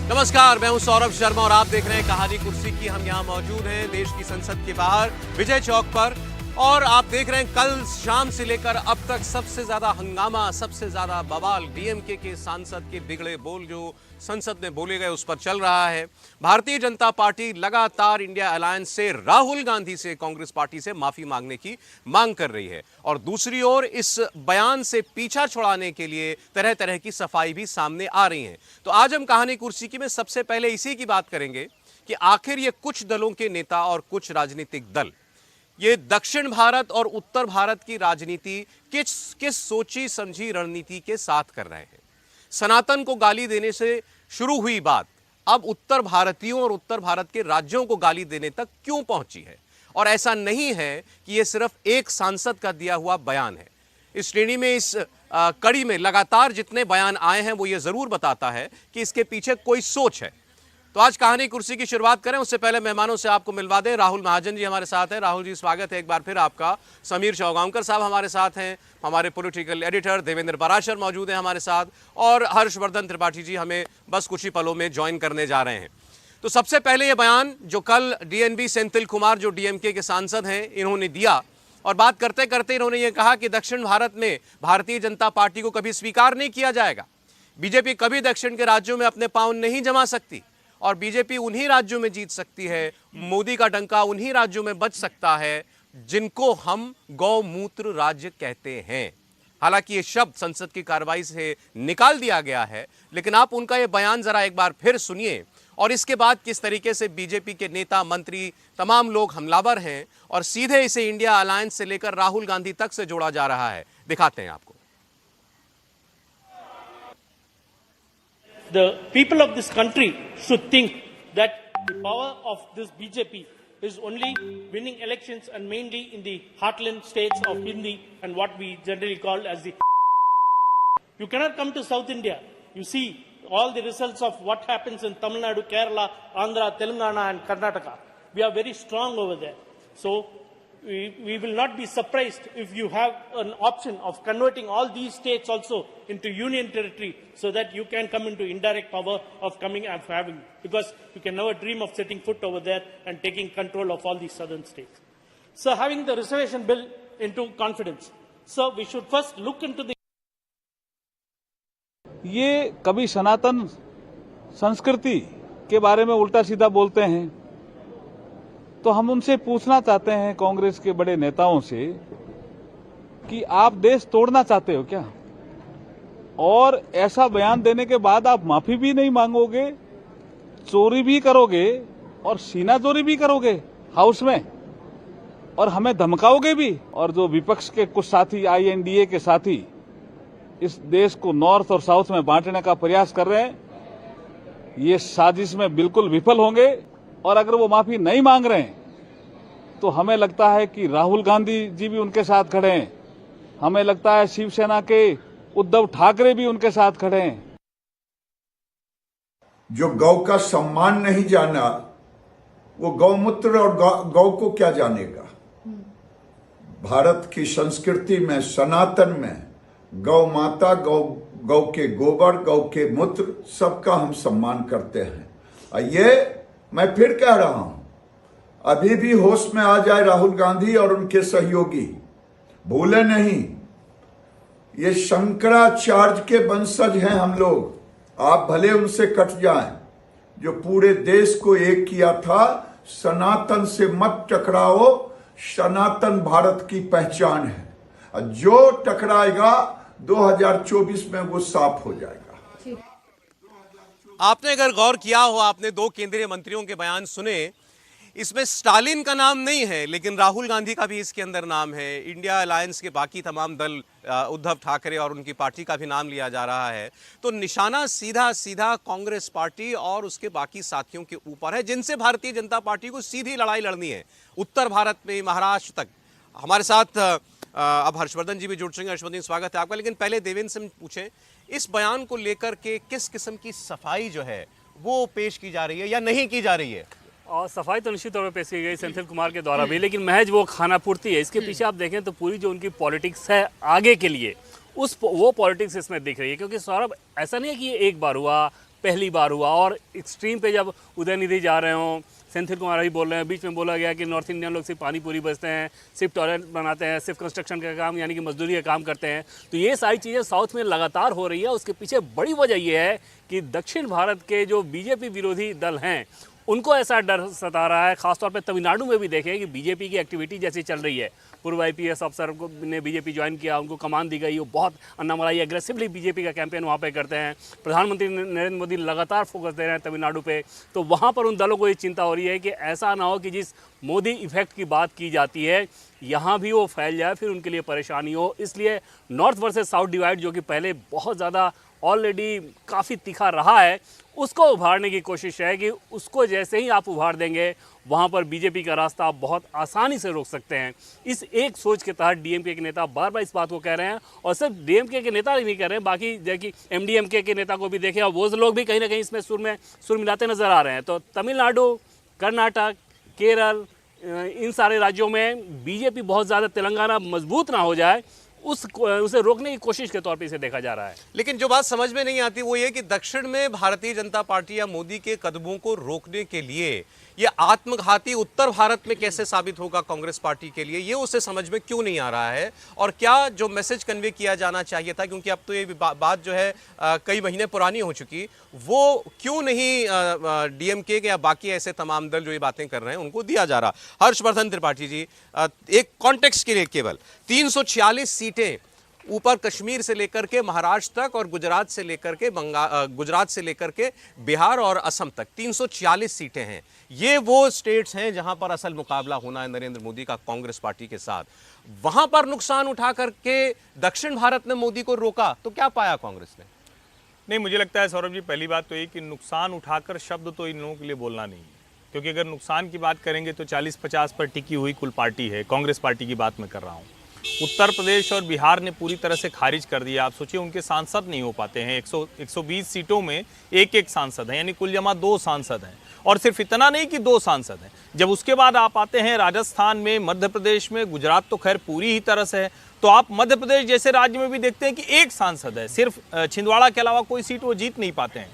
नमस्कार, मैं हूं सौरभ शर्मा और आप देख रहे हैं कहानी कुर्सी की। हम यहां मौजूद हैं देश की संसद के बाहर विजय चौक पर और आप देख रहे हैं कल शाम से लेकर अब तक सबसे ज्यादा हंगामा, सबसे ज्यादा बवाल डीएमके के सांसद के बिगड़े बोल जो संसद में बोले गए उस पर चल रहा है। भारतीय जनता पार्टी लगातार इंडिया अलायंस से, राहुल गांधी से, कांग्रेस पार्टी से माफी मांगने की मांग कर रही है और दूसरी ओर इस बयान से पीछा छुड़ाने के लिए तरह तरह की सफाई भी सामने आ रही है। तो आज हम कहानी कुर्सी की में सबसे पहले इसी की बात करेंगे कि आखिर ये कुछ दलों के नेता और कुछ राजनीतिक दल ये दक्षिण भारत और उत्तर भारत की राजनीति किस सोची समझी रणनीति के साथ कर रहे हैं। सनातन को गाली देने से शुरू हुई बात अब उत्तर भारतीयों और उत्तर भारत के राज्यों को गाली देने तक क्यों पहुंची है। और ऐसा नहीं है कि यह सिर्फ एक सांसद का दिया हुआ बयान है। इस श्रेणी में, इस कड़ी में लगातार जितने बयान आए हैं वो ये जरूर बताता है कि इसके पीछे कोई सोच है। तो आज कहानी कुर्सी की शुरुआत करें, उससे पहले मेहमानों से आपको मिलवा दें। राहुल महाजन जी हमारे साथ हैं। राहुल जी, स्वागत है एक बार फिर आपका। समीर चौगांवकर साहब हमारे साथ हैं, हमारे पॉलिटिकल एडिटर देवेंद्र पराशर मौजूद हैं हमारे साथ, और हर्षवर्धन त्रिपाठी जी हमें बस कुछ ही पलों में ज्वाइन करने जा रहे हैं। तो सबसे पहले ये बयान जो कल डीएनबी सेंथिल कुमार जो डीएमके के सांसद हैं इन्होंने दिया, और बात करते करते इन्होंने ये कहा कि दक्षिण भारत में भारतीय जनता पार्टी को कभी स्वीकार नहीं किया जाएगा। बीजेपी कभी दक्षिण के राज्यों में अपने पांव नहीं जमा सकती और बीजेपी उन्हीं राज्यों में जीत सकती है, मोदी का डंका उन्हीं राज्यों में बच सकता है जिनको हम गौमूत्र राज्य कहते हैं। हालांकि ये शब्द संसद की कार्रवाई से निकाल दिया गया है, लेकिन आप उनका ये बयान जरा एक बार फिर सुनिए और इसके बाद किस तरीके से बीजेपी के नेता, मंत्री, तमाम लोग हमलावर हैं और सीधे इसे इंडिया अलायंस से लेकर राहुल गांधी तक से जोड़ा जा रहा है। दिखाते हैं आपको। The people of this country should think that the power of this BJP is only winning elections and mainly in the heartland states of Hindi and what we generally call as the. You cannot come to South India. You see all the results of what happens in Tamil Nadu, Kerala, Andhra, Telangana and Karnataka. We are very strong over there. So we will not be surprised if you have an option of converting all these states also into union territory so that you can come into indirect power of coming and having, because you can never dream of setting foot over there and taking control of all these southern states. So having the reservation bill into confidence. So we should first look into the. ये कभी सनातन संस्कृति के बारे में उल्टा सीधा बोलते हैं, तो हम उनसे पूछना चाहते हैं कांग्रेस के बड़े नेताओं से कि आप देश तोड़ना चाहते हो क्या? और ऐसा बयान देने के बाद आप माफी भी नहीं मांगोगे, चोरी भी करोगे और सीनाचोरी भी करोगे हाउस में, और हमें धमकाओगे भी। और जो विपक्ष के कुछ साथी, आईएनडीए के साथी, इस देश को नॉर्थ और साउथ में बांटने का प्रयास कर रहे हैं, ये साजिश में बिल्कुल विफल होंगे। और अगर वो माफी नहीं मांग रहे हैं तो हमें लगता है कि राहुल गांधी जी भी उनके साथ खड़े हैं, हमें लगता है शिवसेना के उद्धव ठाकरे भी उनके साथ खड़े हैं। जो गौ का सम्मान नहीं जाना वो गौमूत्र और गौ को क्या जानेगा। भारत की संस्कृति में, सनातन में गौ माता, गौ के गोबर, गौ के मूत्र, सबका हम सम्मान करते हैं। ये मैं फिर कह रहा हूं, अभी भी होश में आ जाए राहुल गांधी और उनके सहयोगी, भूले नहीं ये शंकराचार्य के वंशज हैं हम लोग। आप भले उनसे कट जाएं, जो पूरे देश को एक किया था। सनातन से मत टकराओ, सनातन भारत की पहचान है। जो टकराएगा 2024 में वो साफ हो जाएगा। आपने अगर गौर किया हो, आपने दो केंद्रीय मंत्रियों के बयान सुने, इसमें स्टालिन का नाम नहीं है लेकिन राहुल गांधी का भी इसके अंदर नाम है। इंडिया अलायंस के बाकी तमाम दल, उद्धव ठाकरे और उनकी पार्टी का भी नाम लिया जा रहा है। तो निशाना सीधा सीधा कांग्रेस पार्टी और उसके बाकी साथियों के ऊपर है जिनसे भारतीय जनता पार्टी को सीधी लड़ाई लड़नी है, उत्तर भारत में महाराष्ट्र तक। हमारे साथ अब हर्षवर्धन जी भी जुड़ चुके हैं। हर्षवर्धन, स्वागत है आपका। लेकिन पहले देवेंद्र से पूछें, इस बयान को लेकर के किस किस्म की सफाई जो है वो पेश की जा रही है या नहीं की जा रही है? और सफाई तो निश्चित तौर पर पेश की गई सेंथिल कुमार के द्वारा भी, लेकिन महज वो खाना पूर्ति है। इसके पीछे आप देखें तो पूरी जो उनकी पॉलिटिक्स है आगे के लिए, वो पॉलिटिक्स इसमें दिख रही है। क्योंकि सौरभ, ऐसा नहीं है कि ये एक बार हुआ, पहली बार हुआ। और एक्सट्रीम पे जब उदयनिधि जा रहे हों, सेंथिल कुमार भी बोल रहे हैं, बीच में बोला गया कि नॉर्थ इंडियन लोग सिर्फ पानी पूरी बेचते हैं, सिर्फ टॉयलेट बनाते हैं, सिर्फ कंस्ट्रक्शन का काम यानी कि मजदूरी का काम करते हैं। तो ये सारी चीज़ें साउथ में लगातार हो रही है। उसके पीछे बड़ी वजह ये है कि दक्षिण भारत के जो बीजेपी विरोधी दल हैं उनको ऐसा डर सता रहा है। खासतौर पे तमिलनाडु में भी देखें कि बीजेपी की एक्टिविटी जैसी चल रही है, पूर्व आईपीएस अफसर को ने बीजेपी ज्वाइन किया, उनको कमान दी गई, वो बहुत अन्नामलाई एग्रेसिवली बीजेपी का कैंपेन वहाँ पे करते हैं। प्रधानमंत्री नरेंद्र मोदी लगातार फोकस दे रहे हैं तमिलनाडु पे। तो वहाँ पर उन दलों को ये चिंता हो रही है कि ऐसा ना हो कि जिस मोदी इफेक्ट की बात की जाती है यहाँ भी वो फैल जाए, फिर उनके लिए परेशानी हो। इसलिए नॉर्थ वर्सेस साउथ डिवाइड जो कि पहले बहुत ज़्यादा ऑलरेडी काफ़ी तीखा रहा है, उसको उभारने की कोशिश है कि उसको जैसे ही आप उभार देंगे वहाँ पर बीजेपी का रास्ता आप बहुत आसानी से रोक सकते हैं। इस एक सोच के तहत डीएमके के नेता बार बार इस बात को कह रहे हैं। और सिर्फ डीएमके के नेता ही नहीं कह रहे हैं, बाकी जैसे एमडीएमके के नेता को भी देखें और वो लोग भी कहीं ना कहीं इसमें सुर मिलाते नजर आ रहे हैं। तो तमिलनाडु, कर्नाटक, केरल, इन सारे राज्यों में बीजेपी बहुत ज़्यादा, तेलंगाना मजबूत ना हो जाए उसे रोकने की कोशिश के तौर पे इसे देखा जा रहा है। लेकिन जो बात समझ में नहीं आती वो ये कि दक्षिण में भारतीय जनता पार्टी या मोदी के कदमों को रोकने के लिए ये आत्मघाती उत्तर भारत में कैसे साबित होगा कांग्रेस पार्टी के लिए, ये उसे समझ में क्यों नहीं आ रहा है। और क्या जो मैसेज कन्वे किया जाना चाहिए था, क्योंकि अब तो ये बात जो है कई महीने पुरानी हो चुकी, वो क्यों नहीं डीएमके या बाकी ऐसे तमाम दल जो ये बातें कर रहे हैं उनको दिया जा रहा। हर्षवर्धन त्रिपाठी जी, एक कॉन्टेक्स्ट के लिए केवल 346 सीटें ऊपर कश्मीर से लेकर के महाराष्ट्र तक और गुजरात से लेकर के बिहार और असम तक 346 सीटें हैं। ये वो स्टेट्स हैं जहां पर असल मुकाबला होना है नरेंद्र मोदी का कांग्रेस पार्टी के साथ। वहां पर नुकसान उठा करके दक्षिण भारत ने मोदी को रोका, तो क्या पाया कांग्रेस ने? नहीं, मुझे लगता है सौरभ जी, पहली बात तो ये कि नुकसान उठाकर शब्द तो इन लोगों के लिए बोलना नहीं है, क्योंकि अगर नुकसान की बात करेंगे तो 40-50 पर टिकी हुई कुल पार्टी है। कांग्रेस पार्टी की बात मैं कर रहा हूँ। उत्तर प्रदेश और बिहार ने पूरी तरह से खारिज कर दिया। आप सोचिए, उनके सांसद नहीं हो पाते हैं। 120 सीटों में एक सांसद है, यानी कुल जमा 2 सांसद हैं। और सिर्फ इतना नहीं कि 2 सांसद हैं, जब उसके बाद आप आते हैं राजस्थान में, मध्य प्रदेश में, गुजरात तो खैर पूरी ही तरह से है, तो आप मध्य प्रदेश जैसे राज्य में भी देखते हैं कि 1 सांसद है। सिर्फ छिंदवाड़ा के अलावा कोई सीट वो जीत नहीं पाते हैं।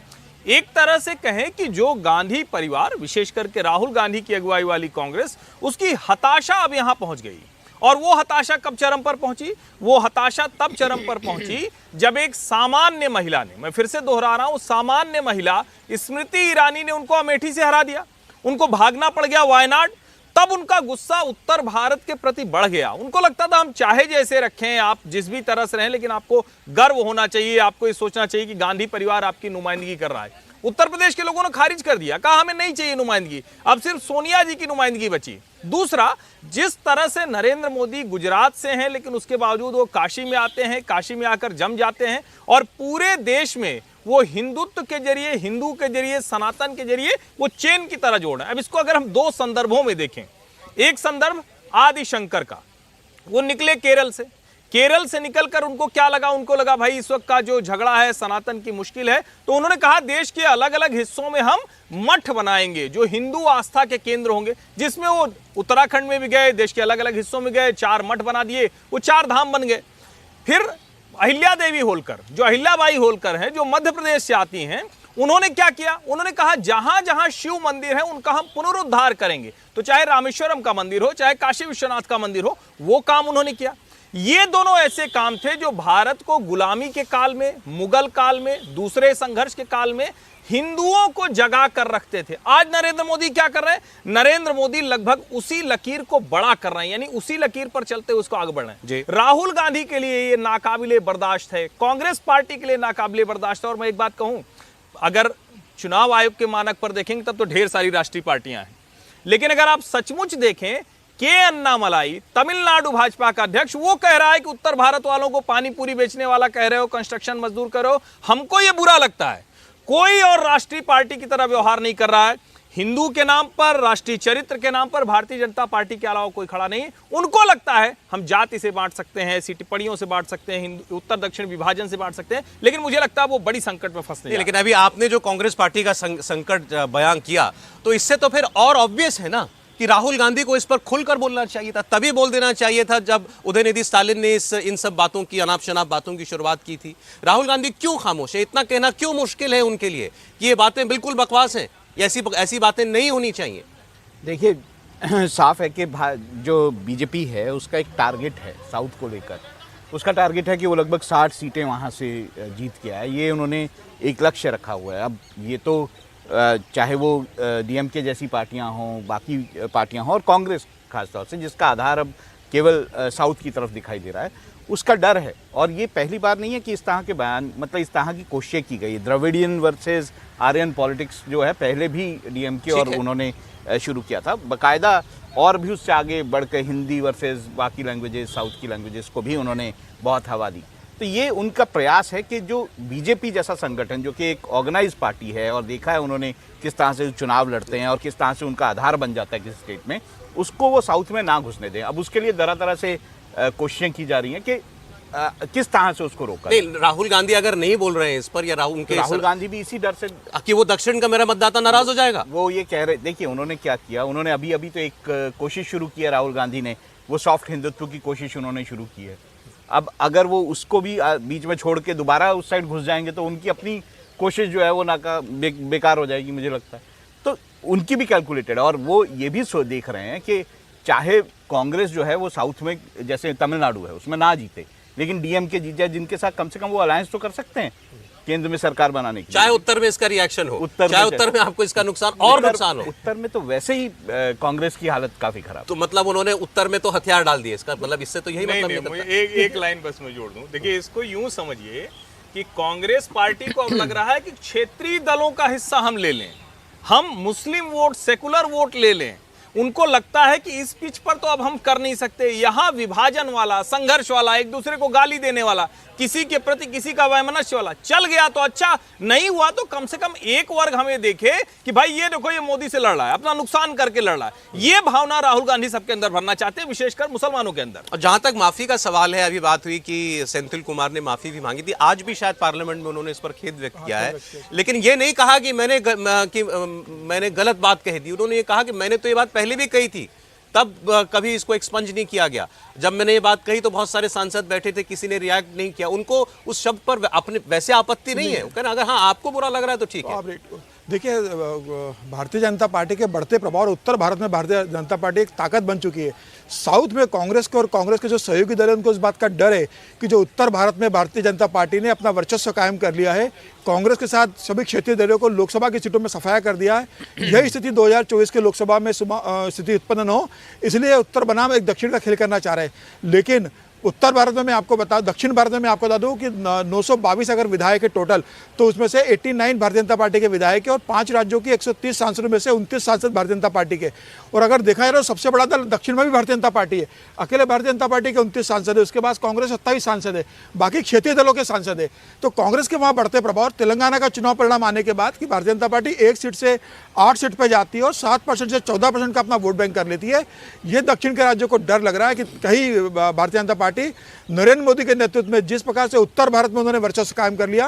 एक तरह से कहें कि जो गांधी परिवार, विशेष करके राहुल गांधी की अगुवाई वाली कांग्रेस, उसकी हताशा अब यहां पहुंच गई। और वो हताशा कब चरम पर पहुंची? वो हताशा तब चरम पर पहुंची जब एक सामान्य महिला ने, मैं फिर से दोहरा रहा हूं, सामान्य महिला स्मृति ईरानी ने उनको अमेठी से हरा दिया। उनको भागना पड़ गया वायनाड। तब उनका गुस्सा उत्तर भारत के प्रति बढ़ गया। उनको लगता था हम चाहे जैसे रखें, आप जिस भी तरह से रहें, लेकिन आपको गर्व होना चाहिए, आपको ये सोचना चाहिए कि गांधी परिवार आपकी नुमाइंदगी कर रहा है। उत्तर प्रदेश के लोगों ने खारिज कर दिया, कहा हमें नहीं चाहिए नुमाइंदगी, अब सिर्फ सोनिया जी की नुमाइंदगी बची। दूसरा, जिस तरह से नरेंद्र मोदी गुजरात से हैं, लेकिन उसके बावजूद वो काशी में आते हैं, काशी में आकर जम जाते हैं और पूरे देश में वो हिंदुत्व के जरिए, हिंदू के जरिए, सनातन के जरिए वो चेन की तरह जोड़ रहे हैं। अब इसको अगर हम 2 संदर्भों में देखें, एक संदर्भ आदि शंकर का, वो निकले केरल से निकलकर उनको क्या लगा? उनको लगा भाई इस वक्त का जो झगड़ा है सनातन की मुश्किल है, तो उन्होंने कहा देश के अलग अलग हिस्सों में हम मठ बनाएंगे जो हिंदू आस्था के केंद्र होंगे, जिसमें वो उत्तराखंड में भी गए, देश के अलग अलग हिस्सों में गए, 4 मठ बना दिए, वो 4 धाम बन गए। फिर अहिल्या देवी होलकर, जो अहिल्याबाई होलकर हैं, जो मध्य प्रदेश से आती हैं, उन्होंने क्या किया? उन्होंने कहा जहां जहां शिव मंदिर है उनका हम पुनरुद्धार करेंगे। तो चाहे रामेश्वरम का मंदिर हो, चाहे काशी विश्वनाथ का मंदिर हो, वो काम उन्होंने किया। ये दोनों ऐसे काम थे जो भारत को गुलामी के काल में, मुगल काल में, दूसरे संघर्ष के काल में हिंदुओं को जगा कर रखते थे। आज नरेंद्र मोदी क्या कर रहे हैं? नरेंद्र मोदी लगभग उसी लकीर को बड़ा कर रहे हैं, यानी उसी लकीर पर चलते हुए उसको आगे बढ़ रहे हैं। राहुल गांधी के लिए ये नाकाबिले बर्दाश्त है, कांग्रेस पार्टी के लिए नाकाबिले बर्दाश्त है। और मैं एक बात कहूं, अगर चुनाव आयोग के मानक पर देखेंगे तब तो ढेर सारी राष्ट्रीय पार्टियां हैं, लेकिन अगर आप सचमुच देखें, के अन्नामलाई तमिलनाडु भाजपा का अध्यक्ष, वो कह रहा है कि उत्तर भारत वालों को पानी पूरी बेचने वाला कह रहे हो, कंस्ट्रक्शन मजदूर करो, हमको ये बुरा लगता है। कोई और राष्ट्रीय पार्टी की तरह व्यवहार नहीं कर रहा है। हिंदू के नाम पर, राष्ट्रीय चरित्र के नाम पर भारतीय जनता पार्टी के अलावा कोई खड़ा नहीं। उनको लगता है हम जाति से बांट सकते हैं, ऐसी टिप्पणियों से बांट सकते हैं, उत्तर दक्षिण विभाजन से बांट सकते हैं, लेकिन मुझे लगता है वो बड़ी संकट में फंसने। लेकिन अभी आपने जो कांग्रेस पार्टी का संकट बयान किया, तो इससे तो फिर और ऑब्वियस है ना कि राहुल गांधी को इस पर खुलकर बोलना चाहिए था, तभी बोल देना चाहिए था जब उदयनिधि स्टालिन ने इन सब बातों की, अनाप शनाप बातों की शुरुआत की थी। राहुल गांधी क्यों खामोश है? इतना कहना क्यों मुश्किल है उनके लिए कि ये बातें बिल्कुल बकवास हैं, ऐसी बातें नहीं होनी चाहिए? देखिए साफ है कि जो बीजेपी है उसका एक टारगेट है साउथ को लेकर। उसका टारगेट है कि वो लगभग 60 सीटें वहाँ से जीत के आए, ये उन्होंने एक लक्ष्य रखा हुआ है। अब ये तो चाहे वो डीएमके जैसी पार्टियां हों, बाकी पार्टियां हों, और कांग्रेस खासतौर से जिसका आधार अब केवल साउथ की तरफ दिखाई दे रहा है, उसका डर है। और ये पहली बार नहीं है कि इस तरह के बयान, मतलब इस तरह की कोशिशें की गई। द्रविडियन वर्सेस आर्यन पॉलिटिक्स जो है पहले भी डीएमके और उन्होंने शुरू किया था बाकायदा, और भी उससे आगे बढ़कर हिंदी वर्सेस बाकी लैंग्वेजेस, साउथ की लैंग्वेजेस को भी उन्होंने बहुत हवा दी। तो ये उनका प्रयास है कि जो बीजेपी जैसा संगठन, जो कि एक ऑर्गेनाइज पार्टी है, और देखा है उन्होंने किस तरह से चुनाव लड़ते हैं और किस तरह से उनका आधार बन जाता है किसी स्टेट में, उसको वो साउथ में ना घुसने दें। अब उसके लिए तरह तरह से कोशिशें की जा रही हैं कि किस तरह से उसको रोका। नहीं, राहुल गांधी अगर नहीं बोल रहे हैं इस पर, या राहुल गांधी भी इसी डर से कि वो दक्षिण का मेरा मतदाता नाराज हो जाएगा, वो ये कह रहे। देखिए उन्होंने क्या किया, उन्होंने अभी तो एक कोशिश शुरू की है राहुल गांधी ने, वो सॉफ्ट हिंदुत्व की कोशिश उन्होंने शुरू की है। अब अगर वो उसको भी बीच में छोड़ के दोबारा उस साइड घुस जाएंगे तो उनकी अपनी कोशिश जो है वो बेकार हो जाएगी, मुझे लगता है। तो उनकी भी कैलकुलेटेड है, और वो ये भी देख रहे हैं कि चाहे कांग्रेस जो है वो साउथ में, जैसे तमिलनाडु है, उसमें ना जीते, लेकिन डीएमके जीत जाए, जिनके साथ कम से कम वो अलायंस तो कर सकते हैं केंद्र में सरकार बनाने की। चाहे उत्तर में इसका रिएक्शन हो, चाहे उत्तर में आपको इसका नुकसान हो। उत्तर में तो वैसे ही कांग्रेस की हालत काफी खराब। तो मतलब उन्होंने उत्तर में तो हथियार डाल दिए, इसका मतलब इससे तो यही मतलब निकलता है। एक लाइन बस मैं जोड़ दूं। देखिए इसको यूं समझिए कि कांग्रेस पार्टी को अब लग रहा है कि क्षेत्रीय दलों का हिस्सा हम ले लें, हम मुस्लिम वोट, सेकुलर वोट ले लें। उनको लगता है कि इस पिच पर तो अब हम कर नहीं सकते, यहां विभाजन वाला, संघर्ष वाला, एक दूसरे को गाली देने वाला, किसी के प्रति किसी का वैमनस्य वाला चल गया तो अच्छा, नहीं हुआ तो कम से कम एक वर्ग हमें देखे कि भाई ये देखो ये मोदी से लड़ रहा है, अपना नुकसान करके लड़ रहा है। ये भावना राहुल गांधी सबके अंदर भरना चाहते हैं, विशेषकर मुसलमानों के अंदर। और जहां तक माफी का सवाल है, अभी बात हुई कि सेंथिल कुमार ने माफी भी मांगी थी, आज भी शायद पार्लियामेंट में उन्होंने इस पर खेद व्यक्त किया है, लेकिन ये नहीं कहा कि मैंने गलत बात कह दी। उन्होंने ये कहा कि मैंने तो ये बात पहले भी कही थी, तब कभी इसको एक्सपंज नहीं किया गया। जब मैंने ये बात कही तो बहुत सारे सांसद बैठे थे, किसी ने रिएक्ट नहीं किया। उनको उस शब्द पर अपने वैसे आपत्ति नहीं है, कहना अगर हाँ आपको बुरा लग रहा है तो ठीक है। देखिए भारतीय जनता पार्टी के बढ़ते प्रभाव और उत्तर भारत में भारतीय जनता पार्टी एक ताकत बन चुकी है। साउथ में कांग्रेस को और कांग्रेस के जो सहयोगी दल है उनको इस बात का डर है कि जो उत्तर भारत में भारतीय जनता पार्टी ने अपना वर्चस्व कायम कर लिया है, कांग्रेस के साथ सभी क्षेत्रीय दलों को लोकसभा की सीटों में सफाया कर दिया है। यही स्थिति 2024 के लोकसभा में स्थिति उत्पन्न न हो, इसलिए उत्तर बनाम एक दक्षिण का खेल करना चाह रहे हैं। लेकिन उत्तर भारत में मैं आपको बता, दक्षिण भारत में मैं आपको बता दूं कि 922 अगर विधायक है टोटल, तो उसमें से 89 भारतीय जनता पार्टी के विधायक है और 5 राज्यों की 130 सांसदों में से 29 सांसद भारतीय जनता पार्टी के। और अगर देखा जाए तो सबसे बड़ा दल दक्षिण में भी भारतीय जनता पार्टी है, अकेले भारतीय जनता पार्टी के 29 सांसद है, उसके बाद कांग्रेस 27 सांसद है, बाकी क्षेत्रीय दलों के सांसद है। तो कांग्रेस के वहाँ बढ़ते प्रभाव, तेलंगाना का चुनाव परिणाम आने के बाद कि भारतीय जनता पार्टी 1 सीट से 8 सीट पर जाती है और 7% से 14% का अपना वोट बैंक कर लेती है। ये दक्षिण के राज्यों को डर लग रहा है कि कहीं भारतीय जनता पार्टी नरेंद्र मोदी के नेतृत्व में जिस प्रकार से उत्तर भारत में उन्होंने वर्चस्व कायम कर लिया,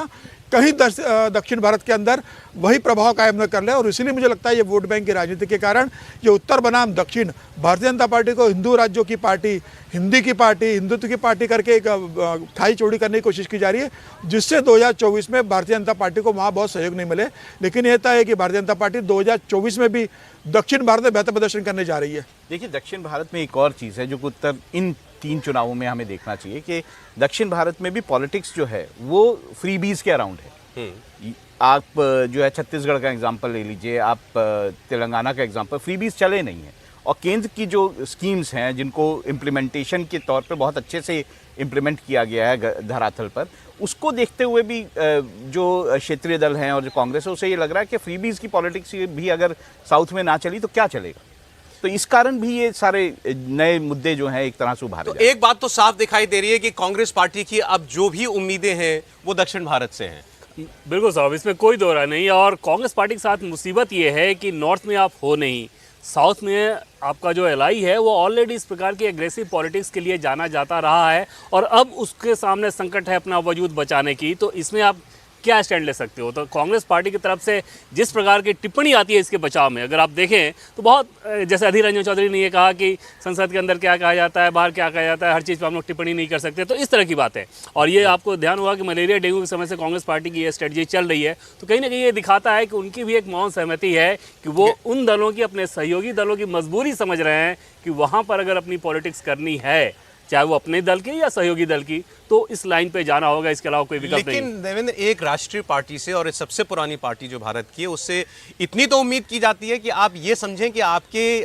कहीं दक्षिण भारत के अंदर वही प्रभाव कायम न कर ले। और इसीलिए मुझे लगता है ये वोट बैंक की राजनीति के कारण ये उत्तर बनाम दक्षिण, भारतीय जनता पार्टी को हिंदू राज्यों की पार्टी, हिंदी की पार्टी, हिंदुत्व की पार्टी करके एक खाई चौड़ी करने की कोशिश की जा रही है, जिससे 2024 में भारतीय जनता पार्टी को वहाँ बहुत सहयोग नहीं मिले। लेकिन यह तय है कि भारतीय जनता पार्टी 2024 में भी दक्षिण भारत में बेहतर प्रदर्शन करने जा रही है। देखिए दक्षिण भारत में एक और चीज़ है जो कि उत्तर इन 3 चुनावों में हमें देखना चाहिए कि दक्षिण भारत में भी पॉलिटिक्स जो है वो फ्रीबीज के अराउंड है। आप जो है छत्तीसगढ़ का एग्जांपल ले लीजिए, आप तेलंगाना का एग्जांपल, फ्रीबीज चले नहीं हैं। और केंद्र की जो स्कीम्स हैं जिनको इम्प्लीमेंटेशन के तौर पे बहुत अच्छे से इम्प्लीमेंट किया गया है धरातल पर, उसको देखते हुए भी जो क्षेत्रीय दल हैं और जो कांग्रेस है, उसे ये लग रहा है कि फ्रीबीज की पॉलिटिक्स भी अगर साउथ में ना चली तो क्या चलेगा। तो इस कारण भी ये सारे नए मुद्दे जो हैं एक तरह से उभारे। तो एक बात तो साफ दिखाई दे रही है कि कांग्रेस पार्टी की अब जो भी उम्मीदें हैं वो दक्षिण भारत से हैं। बिल्कुल साहब, इसमें कोई दो राय नहीं। और कांग्रेस पार्टी के साथ मुसीबत ये है कि नॉर्थ में आप हो नहीं, साउथ में आपका जो एलआई है वो ऑलरेडी इस प्रकार की एग्रेसिव पॉलिटिक्स के लिए जाना जाता रहा है और अब उसके सामने संकट है अपना वजूद बचाने की। तो इसमें आप क्या स्टैंड ले सकते हो? तो कांग्रेस पार्टी की तरफ से जिस प्रकार की टिप्पणी आती है इसके बचाव में, अगर आप देखें तो बहुत, जैसे अधीर रंजन चौधरी ने ये कहा कि संसद के अंदर क्या कहा जाता है, बाहर क्या कहा जाता है, हर चीज़ पर हम लोग टिप्पणी नहीं कर सकते, तो इस तरह की बात है। और ये आपको ध्यान हुआ कि मलेरिया डेंगू के समय से कांग्रेस पार्टी की ये स्ट्रेटजी चल रही है, तो कहीं ना कहीं ये दिखाता है कि उनकी भी एक मौन सहमति है कि वो उन दलों की, अपने सहयोगी दलों की मजबूरी समझ रहे हैं कि वहाँ पर अगर अपनी पॉलिटिक्स करनी है, चाहे वो अपने दल की या सहयोगी दल की, तो इस लाइन पे जाना होगा, इसके अलावा कोई विकल्प नहीं। लेकिन देवेंद्र, एक राष्ट्रीय पार्टी से और सबसे पुरानी पार्टी जो भारत की है, उससे इतनी तो उम्मीद की जाती है कि आप ये समझें कि आपके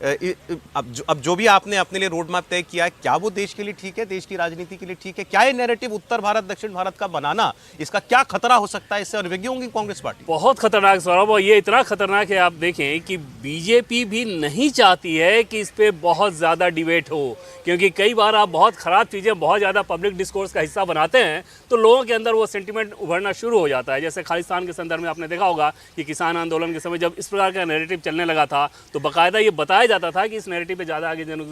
अब जो भी आपने अपने लिए रोड मैप तय किया है, क्या वो देश के लिए ठीक है, देश की राजनीति के लिए ठीक है? क्या ये नैरेटिव उत्तर भारत दक्षिण भारत का बनाना, इसका क्या खतरा हो सकता है? इससे अनभिज्ञ होंगी कांग्रेस पार्टी। बहुत खतरनाक सौरभ, और ये इतना खतरनाक है, आप देखें कि बीजेपी भी नहीं चाहती है कि इस पे बहुत ज़्यादा डिबेट हो, क्योंकि कई बार आप बहुत ख़राब चीज़ें बहुत ज़्यादा पब्लिक डिस्कोर्स का हिस्सा बनाते हैं तो लोगों के अंदर वो सेंटिमेंट उभरना शुरू हो जाता है। जैसे खालिस्तान के संदर्भ में आपने देखा होगा कि किसान आंदोलन के समय जब इस प्रकार का नैरेटिव चलने लगा था, तो बाकायदा ये बताया जाता था कि इस नैरेटिव पे ज़्यादा आगे जाने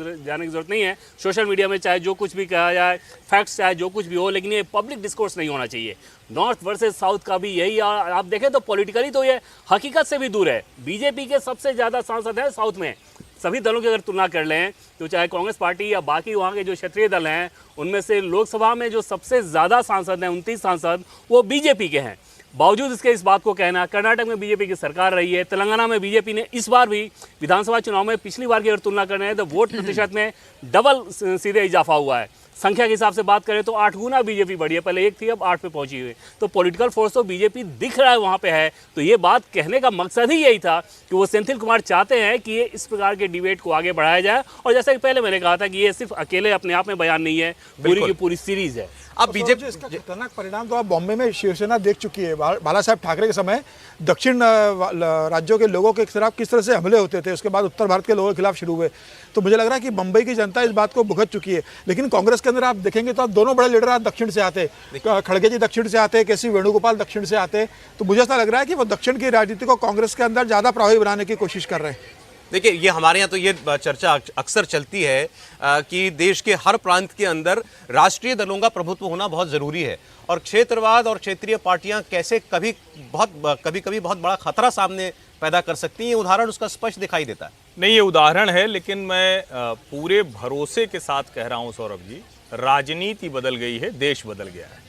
की जरूरत नहीं है। सोशल मीडिया में चाहे जो कुछ भी कहा जाए, फैक्ट्स चाहे जो कुछ भी हो, लेकिन ये पब्लिक डिस्कोर्स नहीं होना चाहिए। नॉर्थ वर्सेस साउथ का भी यही, आप देखें तो पॉलिटिकली तो ये हकीकत से भी दूर है। बीजेपी के सबसे ज़्यादा सांसद हैं साउथ में, सभी दलों की अगर तुलना कर लें तो चाहे कांग्रेस पार्टी या बाकी वहाँ के जो क्षेत्रीय दल हैं, उनमें से लोकसभा में जो सबसे ज़्यादा सांसद हैं, 29 सांसद, वो बीजेपी के हैं। बावजूद इसके इस बात को कहना, कर्नाटक में बीजेपी की सरकार रही है, तेलंगाना में बीजेपी ने इस बार भी विधानसभा चुनाव में पिछली बार की अगर तुलना कर रहे हैं तो वोट प्रतिशत में डबल सीधे इजाफा हुआ है। संख्या के हिसाब से बात करें तो 8 गुना बीजेपी बढ़ी है, पहले 1 थी अब 8 पे पहुंची हुई। तो पॉलिटिकल फोर्स तो बीजेपी दिख रहा है वहाँ पे है। तो ये बात कहने का मकसद ही यही था कि वो सेंथिल कुमार चाहते हैं कि ये इस प्रकार के डिबेट को आगे बढ़ाया जाए। और जैसा कि पहले मैंने कहा था कि ये सिर्फ अकेले अपने आप में बयान नहीं है, पूरी की पूरी सीरीज है। अब बीजेपी इसका खतरनाक परिणाम तो आप बॉम्बे में शिवसेना देख चुकी है। बाला साहब ठाकरे के समय दक्षिण राज्यों के लोगों के खिलाफ किस तरह से हमले होते थे, उसके बाद उत्तर भारत के लोगों के खिलाफ शुरू हुए। तो मुझे लग रहा है कि बम्बई की जनता इस बात को भुगत चुकी है। लेकिन कांग्रेस के अंदर आप देखेंगे तो आप दोनों बड़े लीडर आज दक्षिण से आते, खड़गे जी दक्षिण से आते, केसी वेणुगोपाल दक्षिण से आते। तो मुझे ऐसा लग रहा है कि वो दक्षिण की राजनीति को कांग्रेस के अंदर ज़्यादा प्रभावी बनाने की कोशिश कर रहे हैं। देखिए, ये हमारे यहाँ तो ये चर्चा अक्सर चलती है कि देश के हर प्रांत के अंदर राष्ट्रीय दलों का प्रभुत्व होना बहुत ज़रूरी है, और क्षेत्रवाद और क्षेत्रीय पार्टियां कैसे कभी कभी बहुत बड़ा खतरा सामने पैदा कर सकती हैं। ये उदाहरण उसका स्पष्ट दिखाई देता है। नहीं, ये उदाहरण है, लेकिन मैं पूरे भरोसे के साथ कह रहा हूँ सौरभ जी, राजनीति बदल गई है, देश बदल गया है।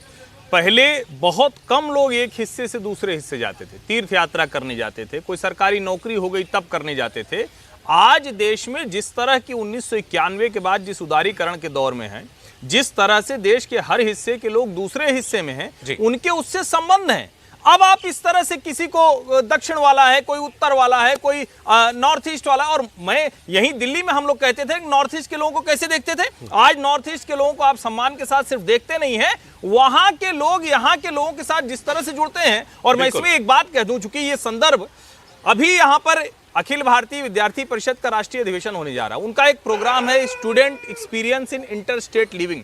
पहले बहुत कम लोग एक हिस्से से दूसरे हिस्से जाते थे, तीर्थ यात्रा करने जाते थे, कोई सरकारी नौकरी हो गई तब करने जाते थे। आज देश में जिस तरह की 1991 के बाद जिस उदारीकरण के दौर में है, जिस तरह से देश के हर हिस्से के लोग दूसरे हिस्से में हैं, उनके उससे संबंध हैं। अब आप इस तरह से किसी को दक्षिण वाला है, कोई उत्तर वाला है, कोई नॉर्थ ईस्ट वाला, और मैं यहीं दिल्ली में हम लोग कहते थे नॉर्थ ईस्ट के लोगों को कैसे देखते थे। आज नॉर्थ ईस्ट के लोगों को आप सम्मान के साथ सिर्फ देखते नहीं है, वहां के लोग यहाँ के लोगों के साथ जिस तरह से जुड़ते हैं। और मैं इसमें एक बात कह दूं, चूंकि ये संदर्भ अभी यहाँ पर अखिल भारतीय विद्यार्थी परिषद का राष्ट्रीय अधिवेशन होने जा रहा है, उनका एक प्रोग्राम है student experience in inter state living,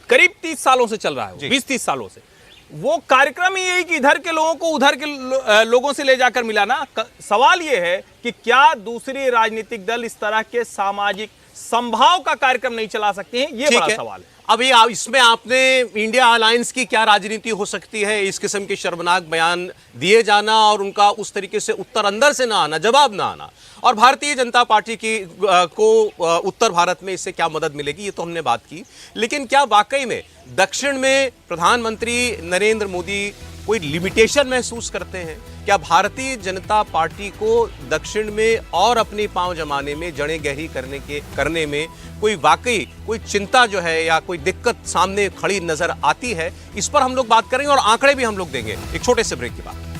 करीब 30 सालों से चल रहा है, 20-30 सालों से। वो कार्यक्रम ही यही कि इधर के लोगों को उधर के लोगों से ले जाकर मिलाना। सवाल ये है कि क्या दूसरी राजनीतिक दल इस तरह के सामाजिक संभाव का कार्यक्रम नहीं चला सकते हैं, ये बड़ा सवाल है। अब ये इसमें आपने इंडिया अलायंस की क्या राजनीति हो सकती है, इस किस्म के शर्मनाक बयान दिए जाना और उनका उस तरीके से उत्तर अंदर से ना आना, जवाब ना आना, और भारतीय जनता पार्टी की को उत्तर भारत में इससे क्या मदद मिलेगी, ये तो हमने बात की। लेकिन क्या वाकई में दक्षिण में प्रधानमंत्री नरेंद्र मोदी कोई लिमिटेशन महसूस करते हैं? क्या भारतीय जनता पार्टी को दक्षिण में और अपनी पांव जमाने में, जड़ें गहरी करने में कोई वाकई कोई चिंता जो है या कोई दिक्कत सामने खड़ी नजर आती है? इस पर हम लोग बात करेंगे और आंकड़े भी हम लोग देंगे एक छोटे से ब्रेक के बाद।